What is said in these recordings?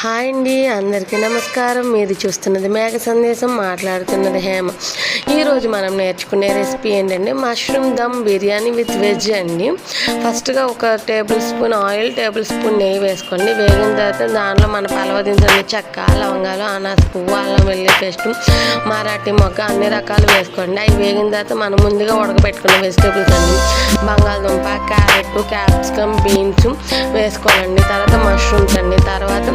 Hi అండి, అందరికీ నమస్కారం. మీరు చూస్తున్నది మేఘ సందేశం, మాట్లాడుతున్నది హేమ. ఈరోజు మనం నేర్చుకునే రెసిపీ ఏంటంటే mushroom dum biryani with veg అండి. ఫస్ట్గా ఒక tablespoon oil, tablespoon నెయ్యి వేసుకోండి. వేగిన తర్వాత దాంట్లో మన పలవదించండి చెక్క, లవంగాలు, అనాస పువ్వు, అల్లం వెల్లుల్లి పేస్ట్, మరాఠీ మొగ్గ అన్ని రకాలు వేసుకోండి. అవి వేగిన తర్వాత మనం ముందుగా ఉడకబెట్టుకున్న వెజిటేబుల్స్ అండి, బంగాళదుంప, క్యారెట్, క్యాప్సికమ్, బీన్స్ వేసుకోవాలండి. తర్వాత మష్రూమ్స్ అండి, తర్వాత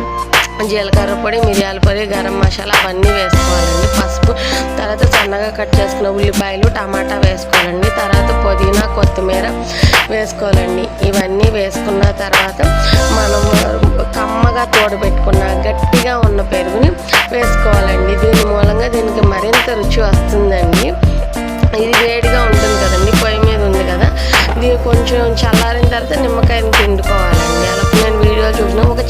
జీలకర్ర పొడి, మిరియాల పొడి, గరం మసాలా అవన్నీ వేసుకోవాలండి. పసుపు, తర్వాత సన్నగా కట్ చేసుకున్న ఉల్లిపాయలు, టమాటా వేసుకోవాలండి. తర్వాత పుదీనా, కొత్తిమీర వేసుకోవాలండి. ఇవన్నీ వేసుకున్న తర్వాత మనం కమ్మగా తోడబెట్టుకున్న గట్టిగా ఉన్న పెరుగుని వేసుకోవాలండి. దీని మూలంగా దీనికి మరింత రుచి వస్తుందండి. ఇది వేడిగా ఉంటుంది కదండి, పొయ్యి మీద ఉంది కదా, దీన్ని కొంచెం చల్లారిన తర్వాత నిమ్మకాయని పిండుకోవాలండి. అలా నేను వీడియో చూసిన ఒక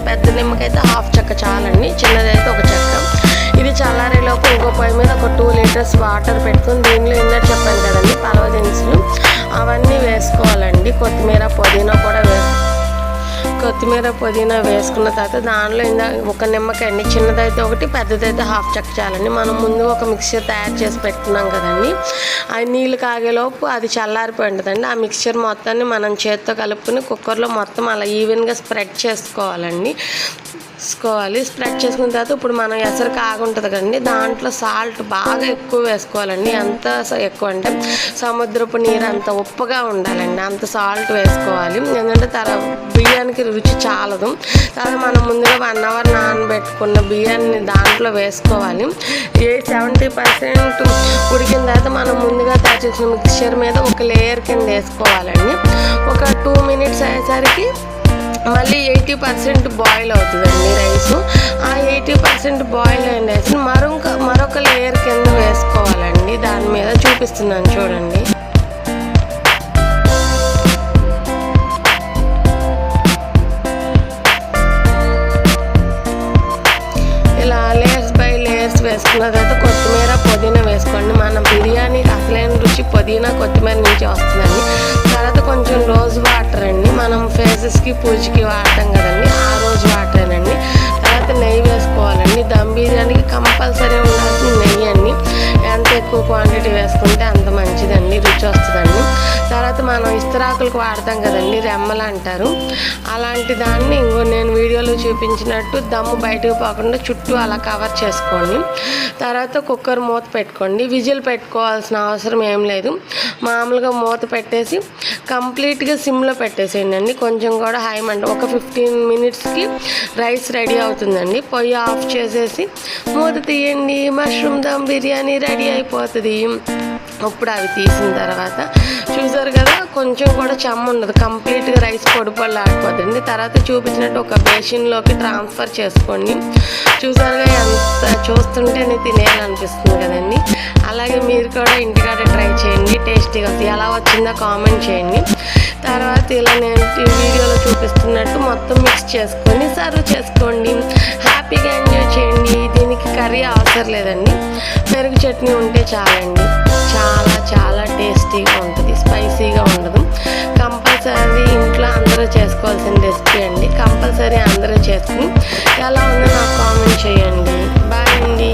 పెద్ద నిమ్మకాయ అయితే హాఫ్ చెక్క చాలండి, చిన్నదైతే ఒక చెక్క. ఇది చల్లారేలోపు ఇంకో పొయ్యి మీద ఒక 2 లీటర్స్ వాటర్ పెట్టుకుని దీనిలో ఇందాక చెప్పాను కదండి పలవ దినుసులు అవన్నీ వేసుకోవాలండి. కొత్తిమీర పుదీనా వేసుకున్న తర్వాత దానిలో ఒక నిమ్మకాయ అండి, చిన్నదైతే ఒకటి, పెద్దదైతే హాఫ్ చెక్క చాలండి. మనం ముందు ఒక మిక్చర్ తయారు చేసి పెట్టుకున్నాం కదండి, అది నీళ్ళు కాగేలోపు అది చల్లారిపోయి ఉంటుందండి. ఆ మిక్చర్ మొత్తాన్ని మనం చేత్తో కలుపుకుని కుక్కర్లో మొత్తం అలా ఈవెన్గా స్ప్రెడ్ చేసుకోవాలండి. స్ప్రెడ్ చేసుకున్న తర్వాత ఇప్పుడు మనం ఎసరు కాగుంటుంది కదండి, దాంట్లో సాల్ట్ బాగా ఎక్కువ వేసుకోవాలండి. ఎంత ఎక్కువ అంటే సముద్రపు నీరు అంత ఉప్పుగా ఉండాలండి, అంత సాల్ట్ వేసుకోవాలి. ఎందుకంటే బియ్యానికి రుచి చాలదు. తర్వాత మనం ముందుగా 1 అవర్ నానబెట్టుకున్న బియ్యాన్ని దాంట్లో వేసుకోవాలి. 70% ఉడికిన తర్వాత మనం ముందుగా తయారు చేసిన మిక్చర్ మీద ఒక లేయర్ కింద వేసుకోవాలండి. ఒక 2 మినిట్స్ అయ్యేసరికి మళ్ళీ 80% బాయిల్ అవుతుందండి రైస్. ఆ 80% బాయిల్ అయిన రైస్ మరొక లేయర్ కింద వేసుకోవాలండి. దాని మీద చూపిస్తున్నాను చూడండి. ఇలా లేయర్స్ బై లేయర్స్ వేసుకున్న తర్వాత కొత్తిమీర, పుదీనా వేసుకోండి. మన బిర్యానీకి అసలైన రుచి పుదీనా, కొత్తిమీర నుంచి వస్తుందండి. తర్వాత కొంచెం రోజ్ వాటర్ అండి, మనం ఫేసెస్కి పూజకి వాడతాం కదండి, ఆ రోజ్ వాటరేనండి. తర్వాత నెయ్యి వేసుకోవాలండి. దమ్ బిర్యానీకి కంపల్సరీ ఉండాల్సిన నెయ్యి అండి. ఎంత ఎక్కువ క్వాంటిటీ వేసుకుంటే అంత మంచిదండి, రుచి వస్తుందండి. తర్వాత మనం ఇస్తరాకులకు వాడతాం కదండి, రెమ్మలు అంటారు, అలాంటి దాన్ని నేను వీడియోలో చూపించినట్టు దమ్ము బయటకు పోకుండా చుట్టూ అలా కవర్ చేసుకోండి. తర్వాత కుక్కర్ మూత పెట్టుకోండి. విజిల్ పెట్టుకోవాల్సిన అవసరం ఏం లేదు, మామూలుగా మూత పెట్టేసి కంప్లీట్గా సిమ్లో పెట్టేసేయండి. కొంచెం కూడా హై మంట. ఒక 15 మినిట్స్కి రైస్ రెడీ అవుతుందండి. పొయ్యి ఆఫ్ చేసేసి మూత తీయండి, మష్రూమ్ దమ్ బిర్యానీ రెడీ అయిపోతుంది. ఇప్పుడు అవి తీసిన తర్వాత చూసారు కదా, కొంచెం కూడా చెమ్మ ఉండదు, కంప్లీట్గా రైస్ పొడి ఆడిపోతుంది. తర్వాత చూపించినట్టు ఒక బేసిన్లోకి ట్రాన్స్ఫర్ చేసుకోండి. చూసారుగా ఎంత చూస్తుంటేనే తినేయాలనిపిస్తుంది కదండి. అలాగే మీరు కూడా ఇంటికాడ ట్రై చేయండి, టేస్టీగా ఎలా వచ్చిందో కామెంట్ చేయండి. తర్వాత ఇలా నేను వీడియోలో చూపిస్తున్నట్టు మొత్తం మిక్స్ చేసుకొని సర్వ్ చేసుకోండి. హ్యాపీగా ఎంజాయ్ చేయండి. దీనికి కర్రీ అవసరం లేదండి, పెరుగు చట్నీ ఉంటే చాలండి. చాలా చాలా టేస్టీగా ఉంటుంది, స్పైసీగా ఉండదు. కంపల్సరీ ఇంట్లో అందరూ చేసుకోవాల్సిన రెసిపీ అండి. కంపల్సరీ అందరూ చేసుకుని ఎలా ఉందో నాకు కామెంట్ చేయండి. బాయ్ అండి.